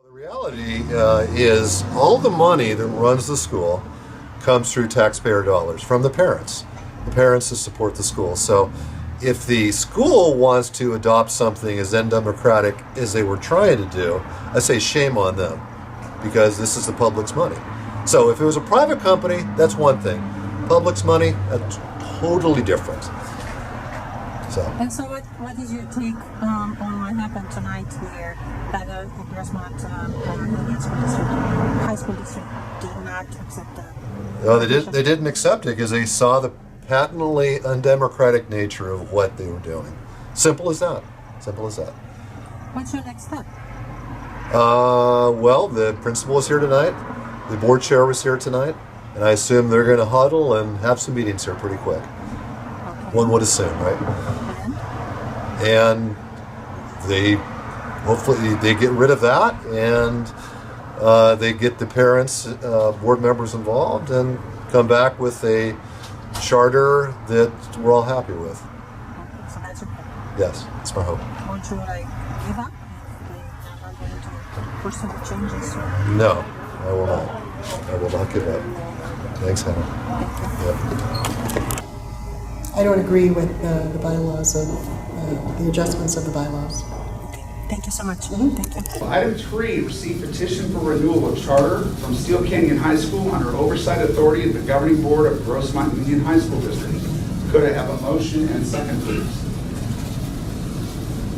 The reality is all the money that runs the school comes through taxpayer dollars from the parents that support the school. So if the school wants to adopt something as undemocratic as they were trying to do, I say shame on them, because this is the public's money. So if it was a private company, that's one thing. Public's money, that's totally different. And so what is your take on what happened tonight here that the Grossmont high school district did not accept that? No, they didn't accept it because they saw the patently undemocratic nature of what they were doing. Simple as that. Simple as that. What's your next step? Well, the principal is here tonight. The board chair was here tonight. And I assume they're going to huddle and have some meetings here pretty quick. Okay. One would assume, right? And hopefully they get rid of that, and they get the parents, board members involved, and come back with a charter that we're all happy with. Okay, so that's your plan? Yes, that's my hope. Won't you give up if they are going to push some changes? No, I will not. I will not give up. Thanks, Hannah. Yep. I don't agree with the bylaws of the adjustments of the bylaws. Thank you so much. Thank you. Item 3, receive petition for renewal of charter from Steele Canyon High School under oversight authority of the governing board of Grossmont Union High School District. Could I have a motion and second, please?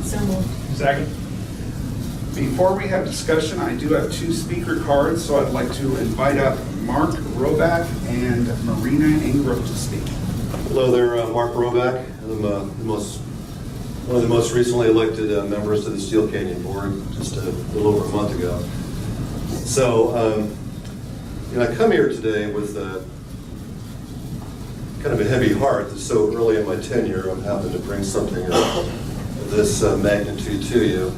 So moved. Second. Before we have discussion, I do have 2 speaker cards, so I'd like to invite up Mark Roback and Marina Ingram to speak. Hello there, Mark Roback. I'm one of the most recently elected members to the Steele Canyon board, just a little over a month ago. So, I come here today with kind of a heavy heart that so early in my tenure I'm having to bring something of this magnitude to you.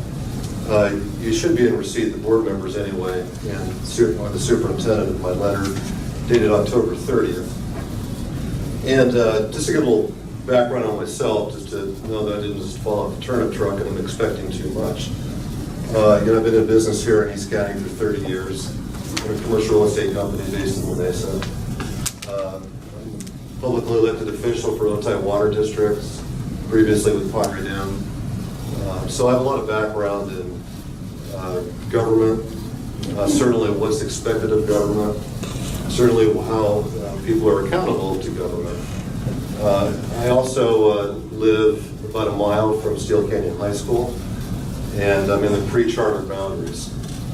You should be in receipt, the board members anyway, and the superintendent of my letter dated October 30th. And just to give a little background on myself, just to know that I didn't just fall off the turnip truck and I'm expecting too much. I've been in business here in East County for 30 years. I'm a commercial real estate company based in La Mesa. I'm a publicly elected official for Otay Water Districts, previously with Padre Dam. So I have a lot of background in government, certainly what's expected of government, certainly how people are accountable to government. I also live about a mile from Steele Canyon High School, and I'm in the pre-charter boundaries.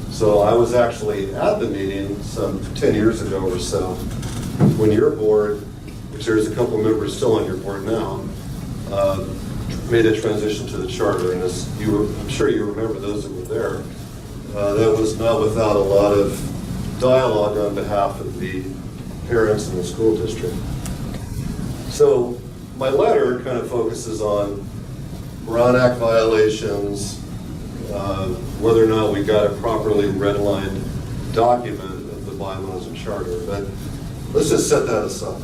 So I was actually at the meeting some 10 years ago or so when your board, which there's a couple members still on your board now, made a transition to the charter. And as I'm sure you remember, those that were there, that was not without a lot of dialogue on behalf of the parents in the school district. So my letter kind of focuses on Brown Act violations, whether or not we got a properly redlined document of the bylaws and charter. But let's just set that aside.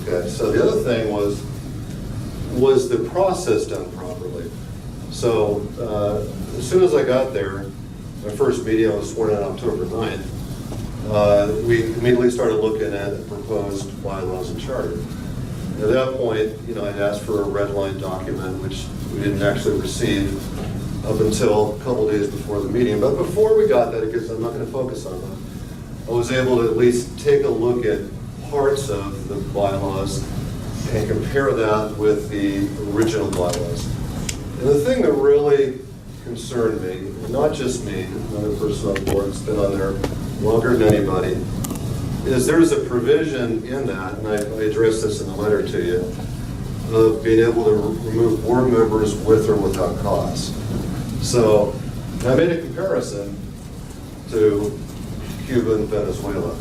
Okay, so the other thing was the process done properly? So as soon as I got there, my first meeting, I was sworn in on October 9th, we immediately started looking at proposed bylaws and charter. At that point, I'd asked for a red line document, which we didn't actually receive up until a couple days before the meeting. But before we got that, because I'm not going to focus on that, I was able to at least take a look at parts of the bylaws and compare that with the original bylaws. And the thing that really concerned me, not just me, another person on the board that's been on there longer than anybody, is there's a provision in that, and I addressed this in the letter to you, of being able to remove board members with or without cause. So I made a comparison to Cuba and Venezuela.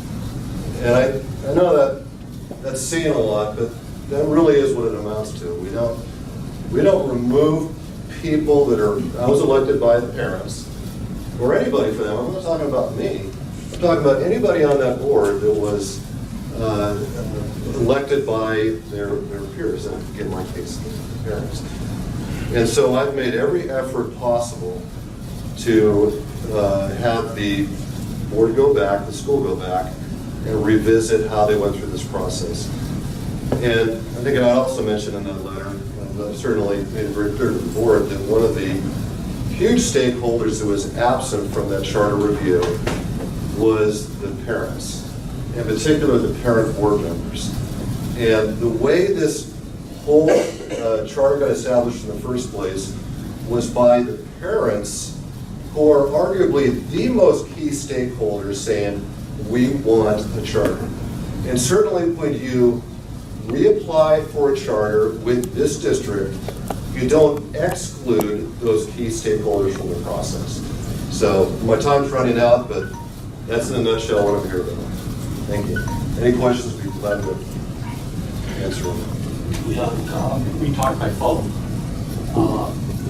And I know that that's seen a lot, but that really is what it amounts to. We don't remove people that are, I was elected by the parents, or anybody for them. I'm not talking about me. I'm talking about anybody on that board that was elected by their peers, and again, in my case, the parents. And so I've made every effort possible to have the board go back, the school go back, and revisit how they went through this process. And I think I also mentioned in that letter, and I certainly made it very clear to the board, that one of the huge stakeholders who was absent from that charter review was the parents, in particular the parent board members. And the way this whole charter got established in the first place was by the parents, who are arguably the most key stakeholders, saying, we want a charter. And certainly when you reapply for a charter with this district, you don't exclude those key stakeholders from the process. So my time's running out, but that's in a nutshell what I'm here about. Thank you. Any questions, we'd be glad to answer them. Yeah, we talked by phone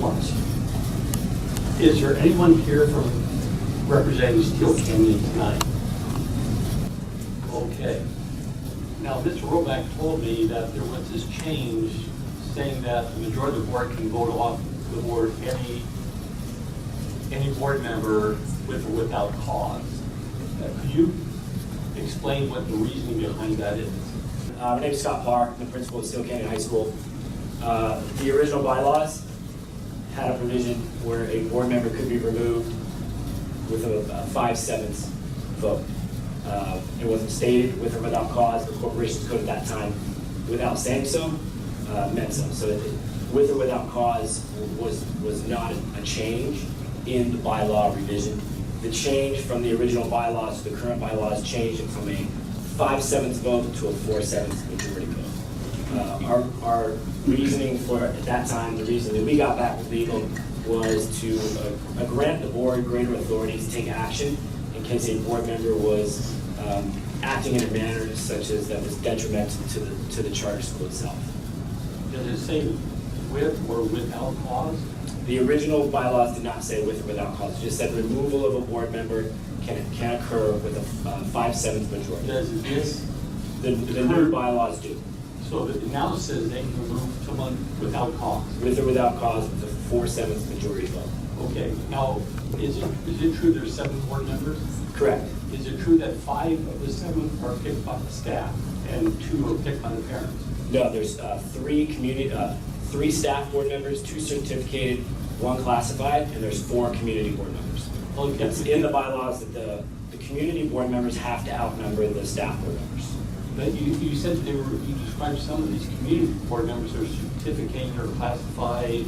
once. Is there anyone here from representing Steele Canyon tonight? Okay. Now, Mr. Roback told me that there was this change saying that the majority of the board can vote off the board any board member with or without cause. Could you explain what the reasoning behind that is? My name is Scott Parr. I'm the principal at Steele Canyon High School. The original bylaws had a provision where a board member could be removed with a 5/7 vote. It wasn't stated with or without cause. The corporation's code at that time, without saying so, meant so. So with or without cause was not a change in the bylaw revision. The change from the original bylaws to the current bylaws changed it from a 5/7 vote to a 4/7 majority vote. Our reasoning for, at that time, the reason that we got back with legal was to grant the board greater authority to take action in case a board member was acting in a manner such as that was detrimental to the charter school itself. Does it say with or without cause? The original bylaws did not say with or without cause. It just said removal of a board member can occur with a 5/7 majority. Does this? The new bylaws do. So it now says they can remove someone without cause. With or without cause with a 4/7 majority vote. Okay. Now, is it true there's 7 board members? Correct. Is it true that 5 of the 7 are picked by the staff and 2 are picked by the parents? No, there's 3 staff board members, 2 certificated, 1 classified, and there's 4 community board members. Okay. It's in the bylaws that the community board members have to outnumber the staff board members. But you said that you described some of these community board members are certificated or classified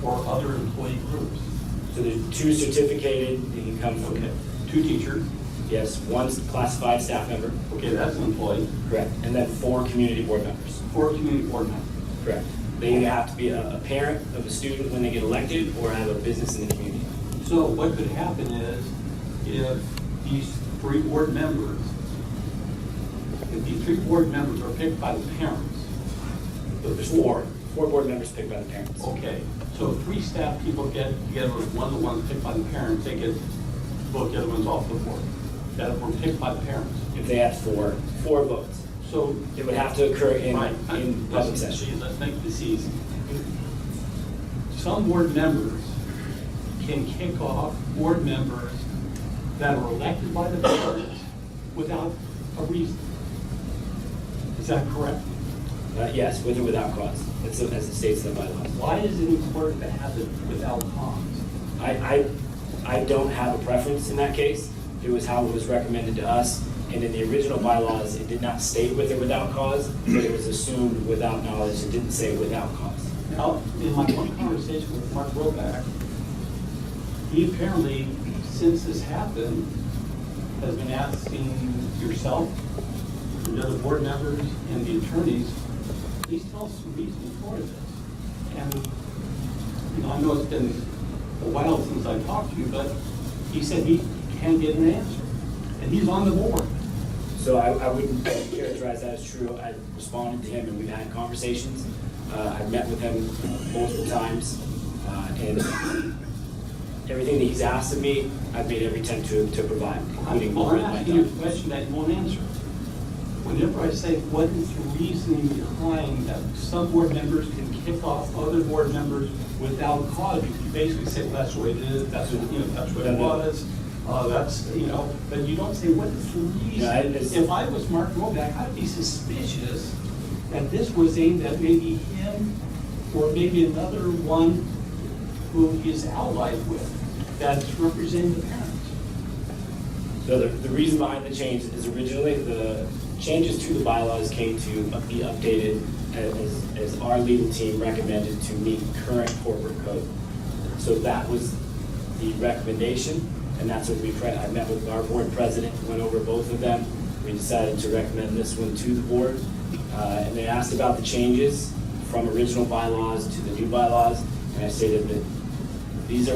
or other employee groups. So there's 2 certificated, you can come from, Okay. 2 teachers. yes, 1 classified staff member, Okay, that's an employee. correct, and then 4 community board members, 4 community board members. correct. They either have to be a parent of a student when they get elected or have a business in the community. So what could happen is if these 3 board members, are picked by the parents. There's 4 board members picked by the parents. Okay, so if 3 staff people get together, one of the ones picked by the parents, they get vote the other ones off the board that were picked by the parents. If they had 4 votes, So it would have to occur in right, public session. Let's make this easy. Some board members can kick off board members that are elected by the parents without a reason. Is that correct? Yes, with or without cause, as it states in the bylaws. Why is it important to have it without cause? I don't have a preference in that case. It was how it was recommended to us. And in the original bylaws, it did not state with or without cause, but it was assumed without knowledge. It didn't say without cause. Now, in my one conversation with Mark Roback, he apparently, since this happened, has been asking yourself, the other board members, and the attorneys, please tell us some reason for this. And, I know it's been a while since I talked to you, but he said he can't get an answer, and he's on the board. So I wouldn't characterize that as true. I responded to him and we've had conversations. I've met with him multiple times, and everything that he's asked of me, I've made every attempt to provide, including I'm over my asking you a time. question that you won't answer. Whenever I say, what is the reasoning behind that some board members can kick off other board members without cause. You basically say, well, that's the way it is, that's what, that's what it was. That's, but you don't say what is the reason. Yeah, if I was Mark Roback, I'd be suspicious that this was aimed at maybe him or maybe another one who he's allied with that's representing the parents. So the reason behind the change is originally the changes to the bylaws came to be updated as our legal team recommended to meet current corporate code. So that was the recommendation, and that's what I met with our board president, went over both of them. We decided to recommend this one to the board, and they asked about the changes from original bylaws to the new bylaws, and I stated that these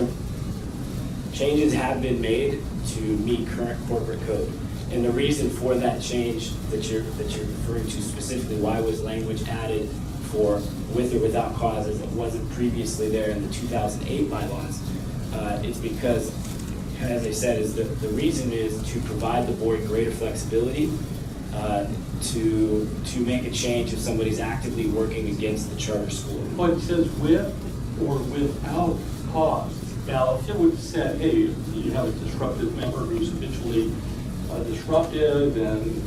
changes have been made to meet current corporate code. And the reason for that change that you're referring to specifically, why was language added for with or without causes that wasn't previously there in the 2008 bylaws, it's because, as I said, is the reason is to provide the board greater flexibility to make a change if somebody's actively working against the charter school. But it says with or without cause. Now, if it would have said, hey, you have a disruptive member who's habitually disruptive and,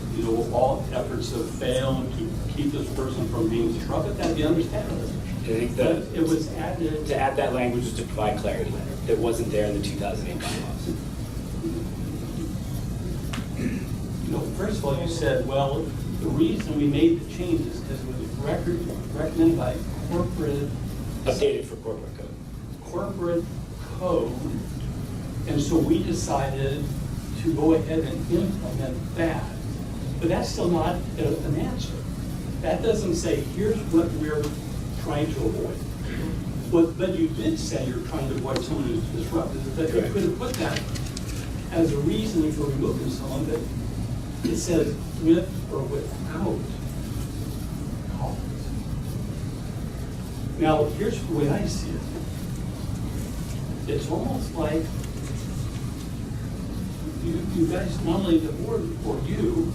all efforts have failed to keep this person from being disruptive, that'd be understandable. I think that it was added to add that language was to provide clarity that wasn't there in the 2008 bylaws. First of all, you said, well, the reason we made the change is because it was recommended by corporate... Updated for corporate code. Corporate code, and so we decided to go ahead and implement that. But that's still not an answer. That doesn't say, here's what we're trying to avoid. But you did say you're trying to avoid someone who's disruptive, that you could have put that as a reason for removing someone, but it says with or without cause. Now, here's the way I see it. It's almost like you guys, not only the board or you,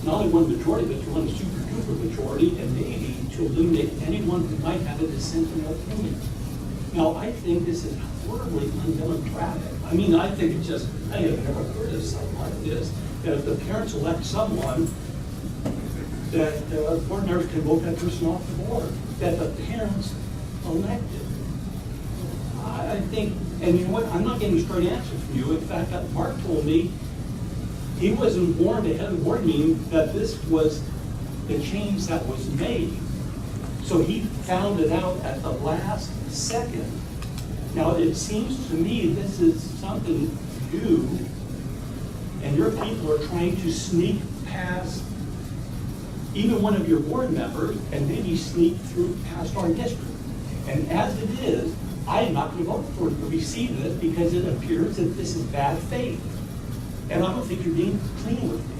not only one majority, but you want a super duper majority, and maybe to eliminate anyone who might have a dissenting opinion. Now, I think this is horribly undemocratic. I mean, I think it's just, I have never heard of something like this, that if the parents elect someone, that board members can vote that person off the board, that the parents elected. I think, and you know what, I'm not getting a straight answer from you. In fact, Mark told me he wasn't warned ahead of the board meeting that this was the change that was made. So he found it out at the last second. Now, it seems to me this is something you and your people are trying to sneak past even one of your board members and maybe sneak through past our district. And as it is, I am not going to vote for it to receive this because it appears that this is bad faith. And I don't think you're being clean with me.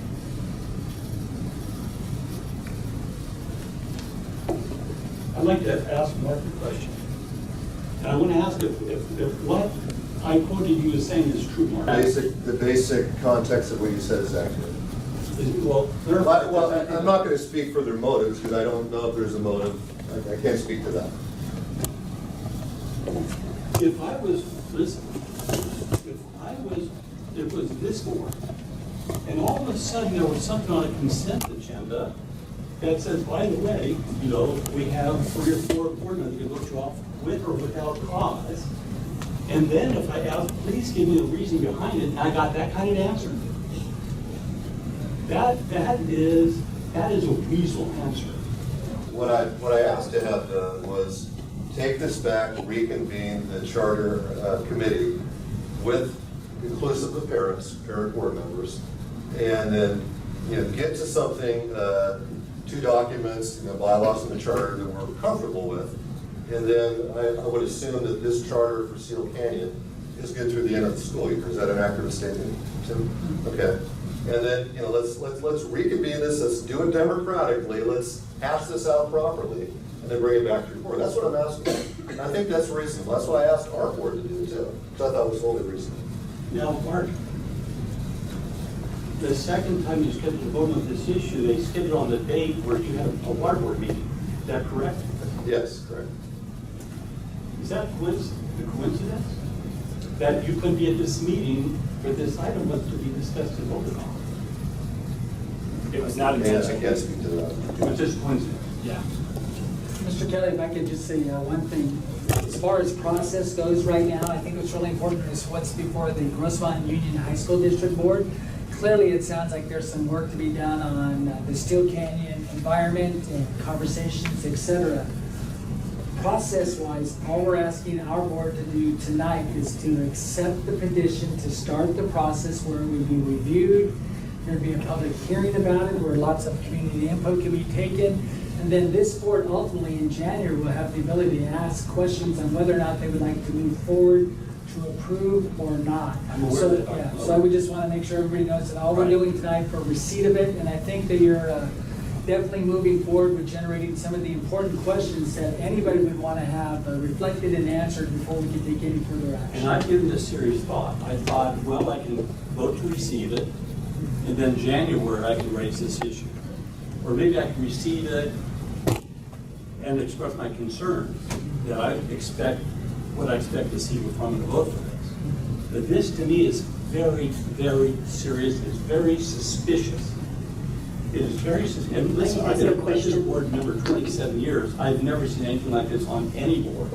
I'd like to ask Mark a question. And I want to ask if what I quoted you as saying is true, Mark. The basic context of what you said is accurate. Well, I'm not going to speak for their motives because I don't know if there's a motive. I can't speak to that. If I was, listen, it was this board, and all of a sudden there was something on a consent agenda that says, by the way, we have 3 or 4 board members who vote you off with or without cause. And then if I asked, please give me the reason behind it, and I got that kind of answer. That is a weasel answer. What I asked to have done was take this back, reconvene the charter committee with inclusive of parent board members, and then get to something, 2 documents, bylaws and the charter that we're comfortable with, and then I would assume that this charter for Steele Canyon is good through the end of the school year. Is that an accurate statement, Tim? Okay. And then let's reconvene this. Let's do it democratically. Let's hash this out properly, and then bring it back to your board. That's what I'm asking. And I think that's reasonable. That's why I asked our board to do it too, because I thought it was totally reasonable. Now, Mark, the second time you scheduled a vote on this issue, they scheduled on the date where you had a water board meeting. Is that correct? Yes, correct. Is that a coincidence? That you couldn't be at this meeting, but this item was to be discussed and voted on? It was not Yeah, I intentional. can't speak to that. It was just coincidence? Yeah. Mr. Kelly, if I could just say one thing. As far as process goes right now, I think what's really important is what's before the Grossmont Union High School District Board. Clearly, it sounds like there's some work to be done on the Steele Canyon environment and conversations, etc. Process-wise, all we're asking our board to do tonight is to accept the petition to start the process where it would be reviewed. There'd be a public hearing about it where lots of community input can be taken. And then this board ultimately in January will have the ability to ask questions on whether or not they would like to move forward to approve or not. I'm aware So, of that. yeah, so I would just want to make sure everybody knows that all we're Right. doing tonight for receipt of it, and I think that you're definitely moving forward with generating some of the important questions that anybody would want to have reflected and answered before we can take any further action. And I've given this serious thought. I thought, well, I can vote to receive it, and then January I can raise this issue. Or maybe I can receive it and express my concerns that I expect, what I expect to see if I'm going to vote for this. But this to me is very, very serious. It's very suspicious. It is very suspicious. And listen, I've been a question board member 27 years. I've never seen anything like this on any board.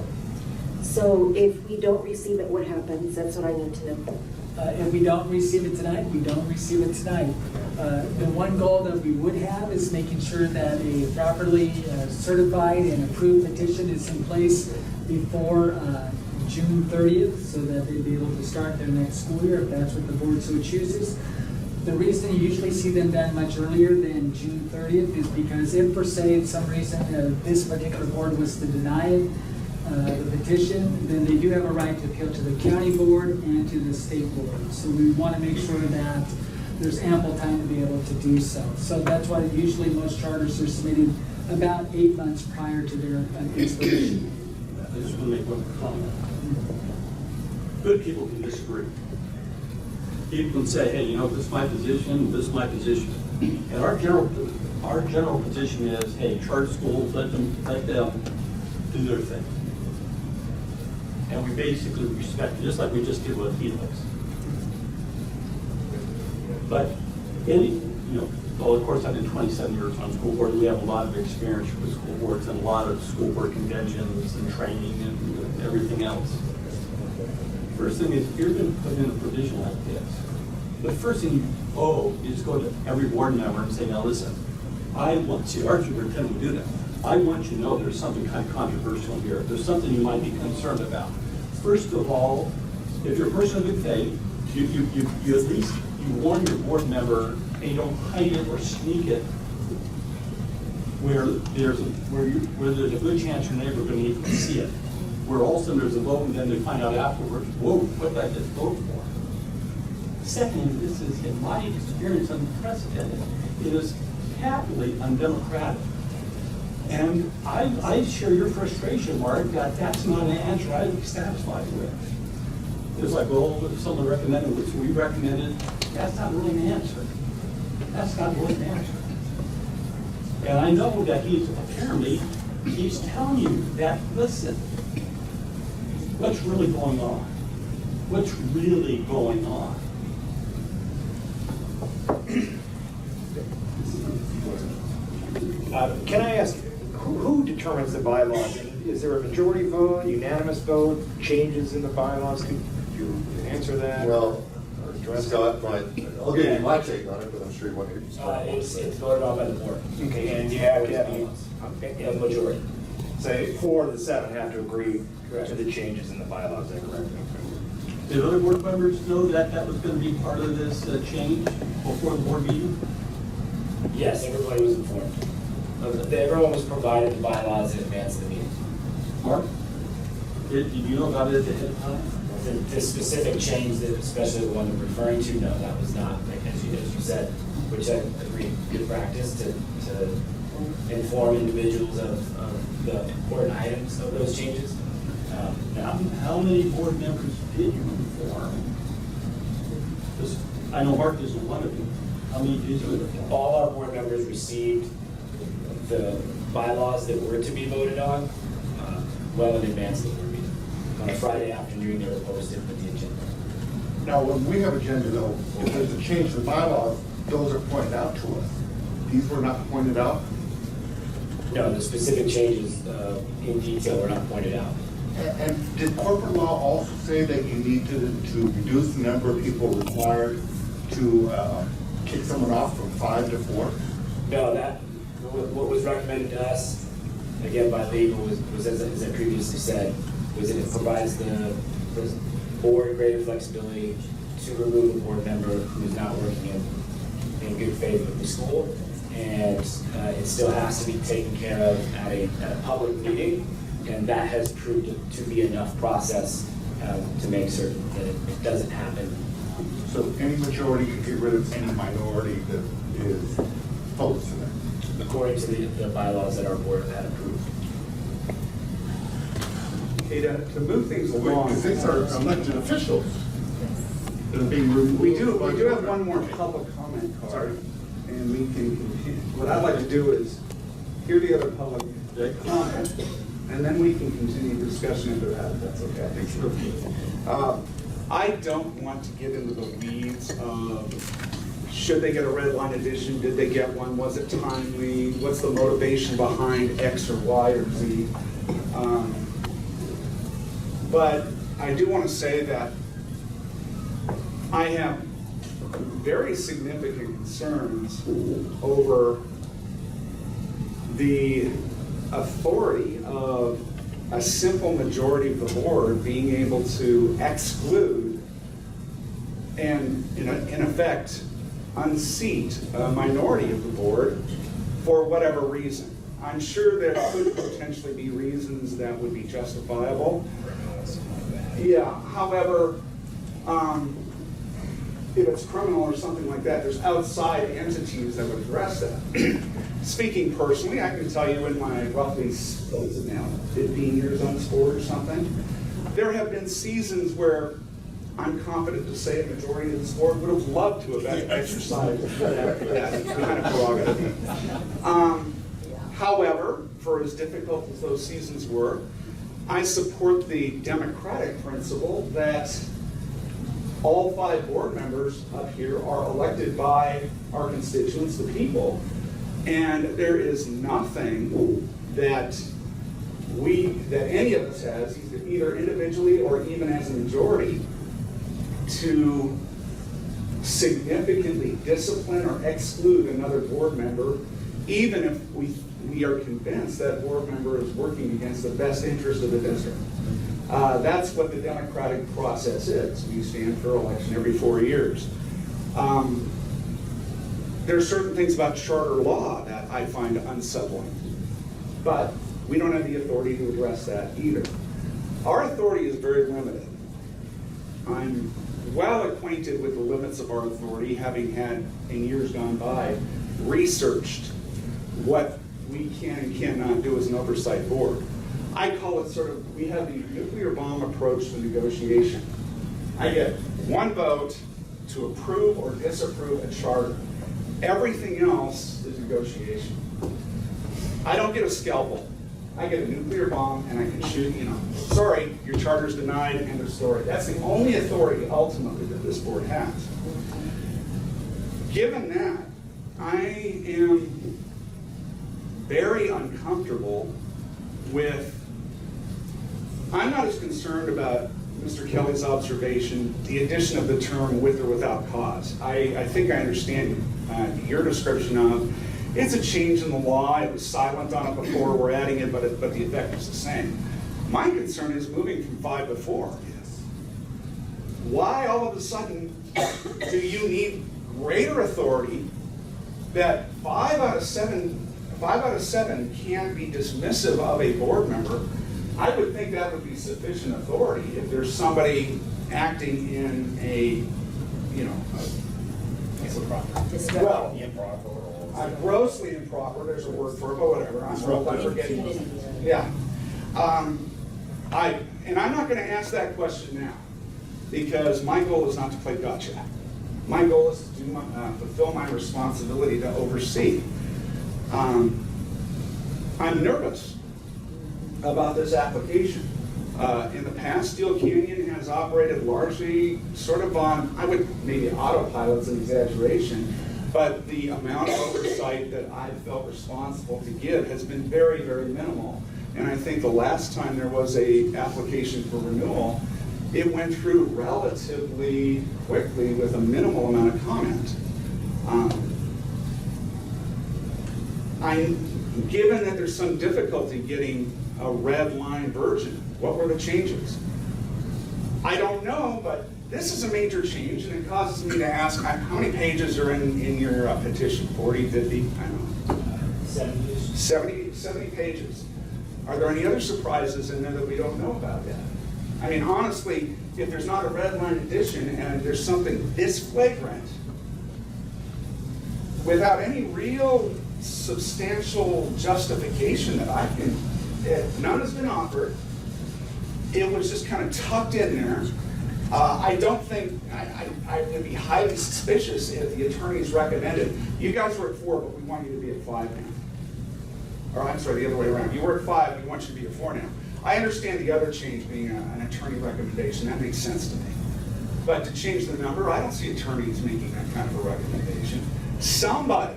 So if we don't receive it, what happens? That's what I need to know. If we don't receive it tonight, we don't receive it tonight. The one goal that we would have is making sure that a properly certified and approved petition is in place before June 30th so that they'd be able to start their next school year if that's what the board so chooses. The reason you usually see them done much earlier than June 30th is because if for say some reason this particular board was to deny it, the petition, then they do have a right to appeal to the county board and to the state board. So we want to make sure that there's ample time to be able to do so. So that's why usually most charters are submitted about 8 months prior to their installation. I just want to make one comment. Good people can disagree. People can say, hey, you know, this is my position, this is my position. And our general position is, hey, charter schools, let them do their thing. And we basically respect it, just like we just did with Felix. But well, of course, I've been 27 years on school board. We have a lot of experience with school boards and a lot of school board conventions and training and everything else. First thing is, if you're going to put in a provision like this, the first thing you owe is go to every board member and say, now listen, I want to, our superintendent would do that. I want you to know there's something kind of controversial here. There's something you might be concerned about. First of all, if you're a person of good faith, you at least warn your board member and you don't hide it or sneak it where there's a good chance your neighbor going to need to see it. Where also there's a vote and then they find out afterwards, whoa, what did I just vote for? Second, this is, in my experience, unprecedented. It is patently undemocratic. And I share your frustration, Mark, that that's not an answer I'd be satisfied with. It's like, well, if someone recommended which we recommended, that's not really an answer. That's not really an answer. And I know that he's telling you that, listen, what's really going on? What's really going on? Can I ask, who determines the bylaws? Is there a majority vote, unanimous vote, changes in the bylaws? Could you answer that? Well, or address Scott, that? I'll give you my take on it, but I'm sure you want to It's voted on by the board. Okay, and you have to have A majority. say 4 of the 7 have to agree Correct. to the changes in the bylaws, is that correct? Did other board members know that that was going to be part of this change before the board meeting? Yes, everybody was informed. Everyone was provided the bylaws in advance of the meeting. Mark? Did you know about it ahead of time? The specific change, that, especially the one you're referring to, no, that was not, like, as you said, which I agree, good practice to inform individuals of the important items of those changes. Now, how many board members did you inform? Because I know Mark isn't one of them. How many did you inform? All our board members received the bylaws that were to be voted on well in advance of the board meeting. On a Friday afternoon, they were posted with the agenda. Now, when we have agenda though, if there's a change to the bylaws, those are pointed out to us. These were not pointed out? No, the specific changes in detail were not pointed out. And did corporate law also say that you need to reduce the number of people required to kick someone off from 5 to 4? No, what was recommended to us, again by legal, was as I previously said, was that it provides the board greater flexibility to remove a board member who is not working in good faith with the school, and it still has to be taken care of at a public meeting, and that has proved to be enough process to make certain that it doesn't happen. So any majority could get rid of any minority that is opposed to that? According to the bylaws that our board had approved. Okay, to move things along. Because these are elected officials that are being removed. We do have one more public comment card, and we can continue. What I'd like to do is hear the other public comment, and then we can continue discussion into that, if that's okay. I don't want to get into the weeds of should they get a red line edition, did they get one, was it timely, what's the motivation behind X or Y or Z. But I do want to say that I have very significant concerns over the authority of a simple majority of the board being able to exclude and, in effect, unseat a minority of the board for whatever reason. I'm sure there could potentially be reasons that would be justifiable. Yeah, however, if it's criminal or something like that, there's outside entities that would address that. Speaking personally, I can tell you in my roughly, what is it now, 15 years on this board or something, there have been seasons where I'm confident to say a majority of this board would have loved to have exercised that kind of prerogative. However, for as difficult as those seasons were, I support the democratic principle that all 5 board members up here are elected by our constituents, the people, and there is nothing that any of us has, either individually or even as a majority, to significantly discipline or exclude another board member, even if we are convinced that board member is working against the best interest of the district. That's what the democratic process is. We stand for election every 4 years. There are certain things about charter law that I find unsettling, but we don't have the authority to address that either. Our authority is very limited. I'm well acquainted with the limits of our authority, having had, in years gone by, researched what we can and cannot do as an oversight board. I call it sort of, we have the nuclear bomb approach to negotiation. I get one vote to approve or disapprove a charter. Everything else is negotiation. I don't get a scalpel. I get a nuclear bomb and I can shoot, sorry, your charter's denied, end of story. That's the only authority ultimately that this board has. Given that, I am very uncomfortable with, I'm not as concerned about Mr. Kelly's observation, the addition of the term with or without cause. I think I understand your description of, it's a change in the law, it was silent on it before, we're adding it, but the effect is the same. My concern is moving from 5 to 4. Why all of a sudden do you need greater authority that 5 out of 7 can't be dismissive of a board member? I would think that would be sufficient authority if there's somebody acting in a, grossly improper, there's a word for it, but whatever, I'm forgetting. Yeah. And I'm not going to ask that question now, because my goal is not to play gotcha. My goal is to fulfill my responsibility to oversee. I'm nervous about this application. In the past, Steele Canyon has operated largely sort of on, maybe autopilot's an exaggeration, but the amount of oversight that I've felt responsible to give has been very, very minimal. And I think the last time there was a application for renewal, it went through relatively quickly with a minimal amount of comment. Given that there's some difficulty getting a red line version, what were the changes? I don't know, but this is a major change, and it causes me to ask, how many pages are in your petition? 40, 50? I don't know. 70 pages. Are there any other surprises in there that we don't know about yet? I mean, honestly, if there's not a red line addition and there's something this flagrant, without any real substantial justification that I can, none has been offered. It was just kind of tucked in there. I don't think, I would be highly suspicious if the attorneys recommended, you guys were at 4, but we want you to be at 5 now. Or I'm sorry, the other way around. You were at 5, we want you to be at 4 now. I understand the other change being an attorney recommendation. That makes sense to me. But to change the number, I don't see attorneys making that kind of a recommendation. Somebody,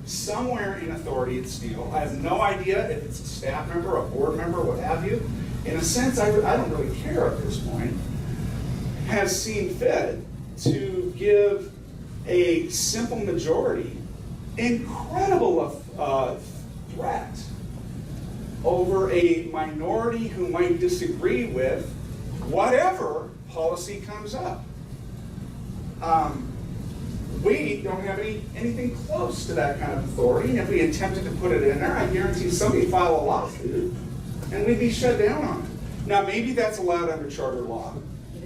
somewhere in authority at Steele, I have no idea if it's a staff member, a board member, what have you. In a sense, I don't really care at this point, has seen fit to give a simple majority incredible threat over a minority who might disagree with whatever policy comes up. We don't have anything close to that kind of authority, and if we attempted to put it in there, I guarantee somebody would file a lawsuit, and we'd be shut down on it. Now, maybe that's allowed under charter law.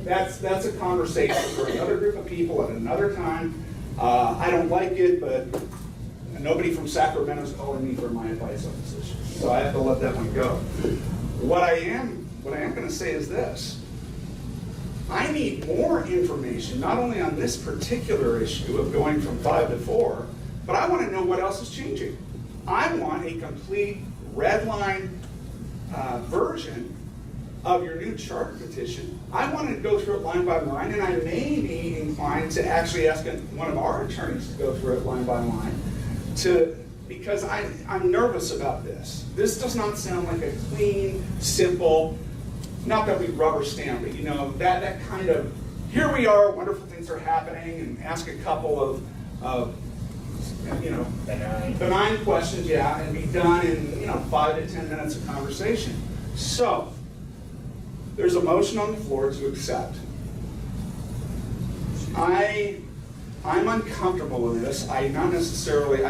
That's a conversation for another group of people at another time. I don't like it, but nobody from Sacramento is calling me for my advice on this issue, so I have to let that one go. What I am going to say is this. I need more information, not only on this particular issue of going from 5 to 4, but I want to know what else is changing. I want a complete red line version of your new charter petition. I want to go through it line by line, and I may be inclined to actually ask one of our attorneys to go through it line by line, because I'm nervous about this. This does not sound like a clean, simple, not that we rubber stamp it, you know, that kind of, here we are, wonderful things are happening, and ask a couple of you know, benign questions, yeah, and be done in 5 to 10 minutes of conversation. So, there's a motion on the floor to accept. I'm uncomfortable with this. I don't necessarily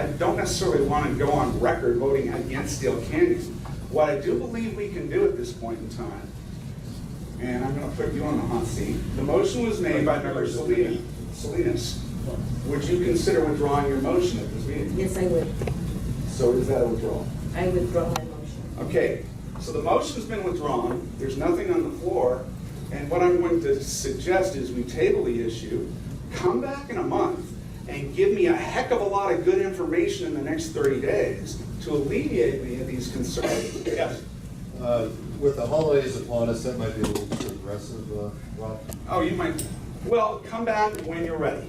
want to go on record voting against Steele Canyon. What I do believe we can do at this point in time, and I'm going to put you on the hot seat. The motion was made by Member Salinas. Would you consider withdrawing your motion at this meeting? Yes, I would. So is that a withdrawal? I withdraw my motion. Okay, so the motion's been withdrawn. There's nothing on the floor. And what I'm going to suggest is we table the issue, come back in a month, and give me a heck of a lot of good information in the next 30 days to alleviate me of these concerns. Yes? With the holidays upon us, that might be a little too aggressive, Rob. Oh, you might. Well, come back when you're ready.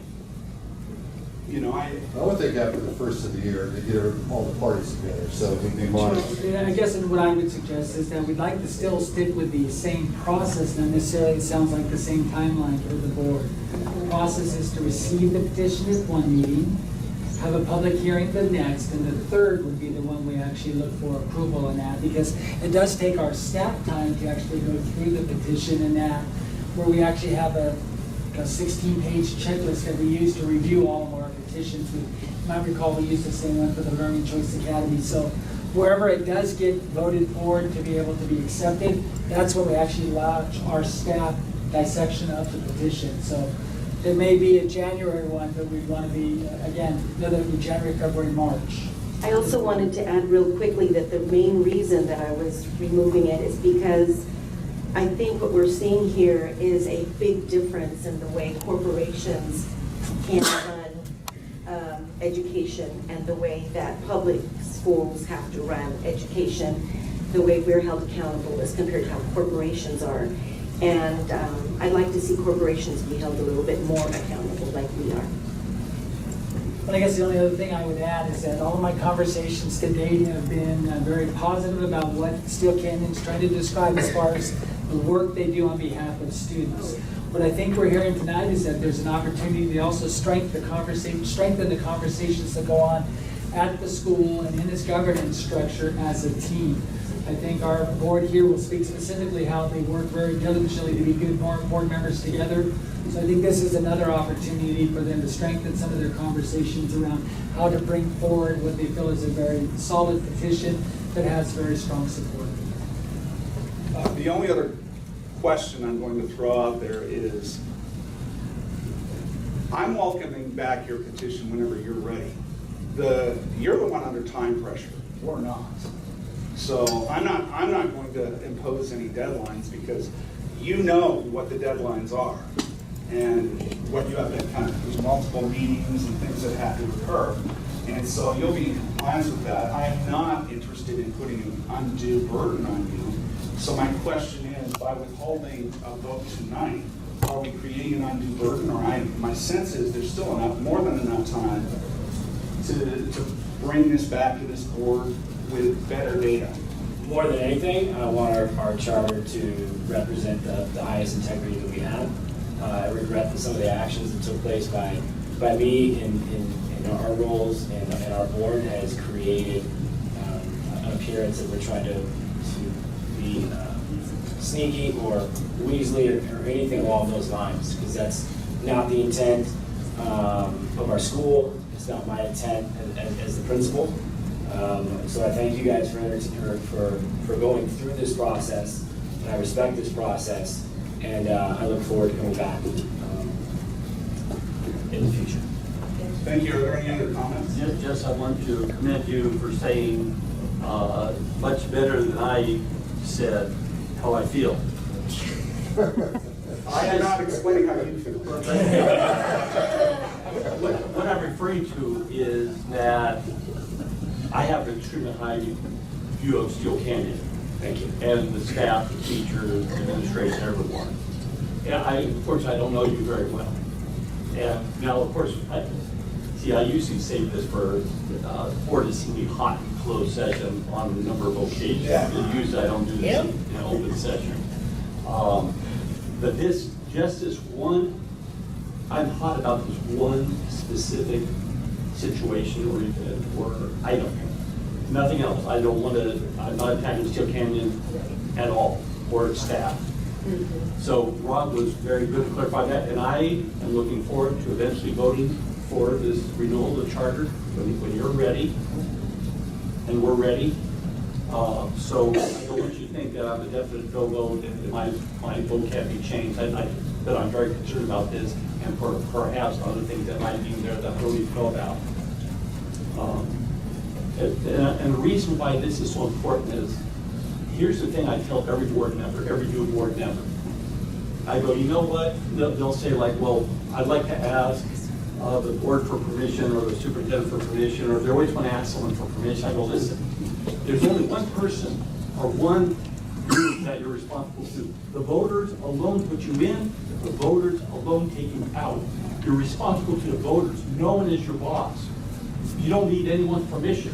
I would think after the first of the year to get all the parties together, so we'd be monitoring. I guess what I would suggest is that we'd like to still stick with the same process, not necessarily it sounds like the same timeline for the board. The process is to receive the petition at one meeting, have a public hearing the next, and the third would be the one we actually look for approval on that, because it does take our staff time to actually go through the petition and that, where we actually have a 16-page checklist that we use to review all of our petitions. You might recall we used the same one for the Learning Choice Academy. So wherever it does get voted for to be able to be accepted, that's when we actually launch our staff dissection of the petition. So there may be a January one, but we want to be, again, whether it be January, February, March. I also wanted to add real quickly that the main reason that I was removing it is because I think what we're seeing here is a big difference in the way corporations can run education and the way that public schools have to run education, the way we're held accountable as compared to how corporations are. And I'd like to see corporations be held a little bit more accountable like we are. But I guess the only other thing I would add is that all of my conversations to date have been very positive about what Steele Canyon's trying to describe as far as the work they do on behalf of students. What I think we're hearing tonight is that there's an opportunity to also strengthen the conversations that go on at the school and in its governance structure as a team. I think our board here will speak specifically how they work very diligently to be good board members together. So I think this is another opportunity for them to strengthen some of their conversations around how to bring forward what they feel is a very solid petition that has very strong support. The only other question I'm going to throw out there is, I'm welcoming back your petition whenever you're ready. You're the one under time pressure, we're not. So I'm not going to impose any deadlines because you know what the deadlines are and what you have to kind of, there's multiple meetings and things that have to occur. And so you'll be in compliance with that. I am not interested in putting an undue burden on you. So my question is, by withholding a vote tonight, are we creating an undue burden? Or my sense is there's still more than enough time to bring this back to this board with better data. More than anything, I want our charter to represent the highest integrity that we have. I regret that some of the actions that took place by me in our roles and our board has created an appearance that we're trying to be sneaky or weaselly or anything along those lines, because that's not the intent of our school. It's not my intent as the principal. So I thank you guys for going through this process, and I respect this process, and I look forward to coming back in the future. Thank you. Are there any other comments? Yes, I want to commend you for saying much better than I said how I feel. I am not explaining how you feel. What I'm referring to is that I have an extremely high view of Steele Canyon. Thank you. And the staff, the teachers, the administration, everyone. And of course, I don't know you very well. And now, of course, I usually save this for to see me hot in closed session on a number of occasions. Yeah. Usually I don't do this in an open session. But just this one, I'm hot about this one specific situation or item. Nothing else. I don't want to, I'm not attacking Steele Canyon at all, or its staff. So Rob was very good to clarify that, and I am looking forward to eventually voting for this renewal of the charter when you're ready, and we're ready. So I don't want you to think that I'm a definite no vote and my vote can't be changed. But I'm very concerned about this, and perhaps other things that might be in there that I don't even know about. And the reason why this is so important is, here's the thing I tell every board member, every new board member. I go, you know what? They'll say like, well, I'd like to ask the board for permission or the superintendent for permission, or they always want to ask someone for permission. I go, listen, there's only one person or one group that you're responsible to. The voters alone put you in, the voters alone take you out. You're responsible to the voters. No one is your boss. You don't need anyone's permission.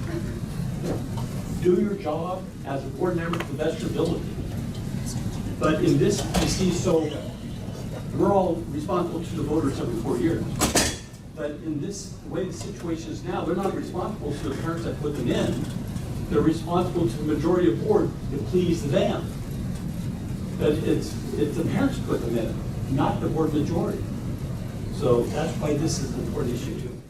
Do your job as a board member to the best of your ability. But in this, you see, so we're all responsible to the voters every 4 years. But in this way the situation is now, they're not responsible to the parents that put them in. They're responsible to the majority of the board to please them. But it's the parents who put them in, not the board majority. So that's why this is an important issue too.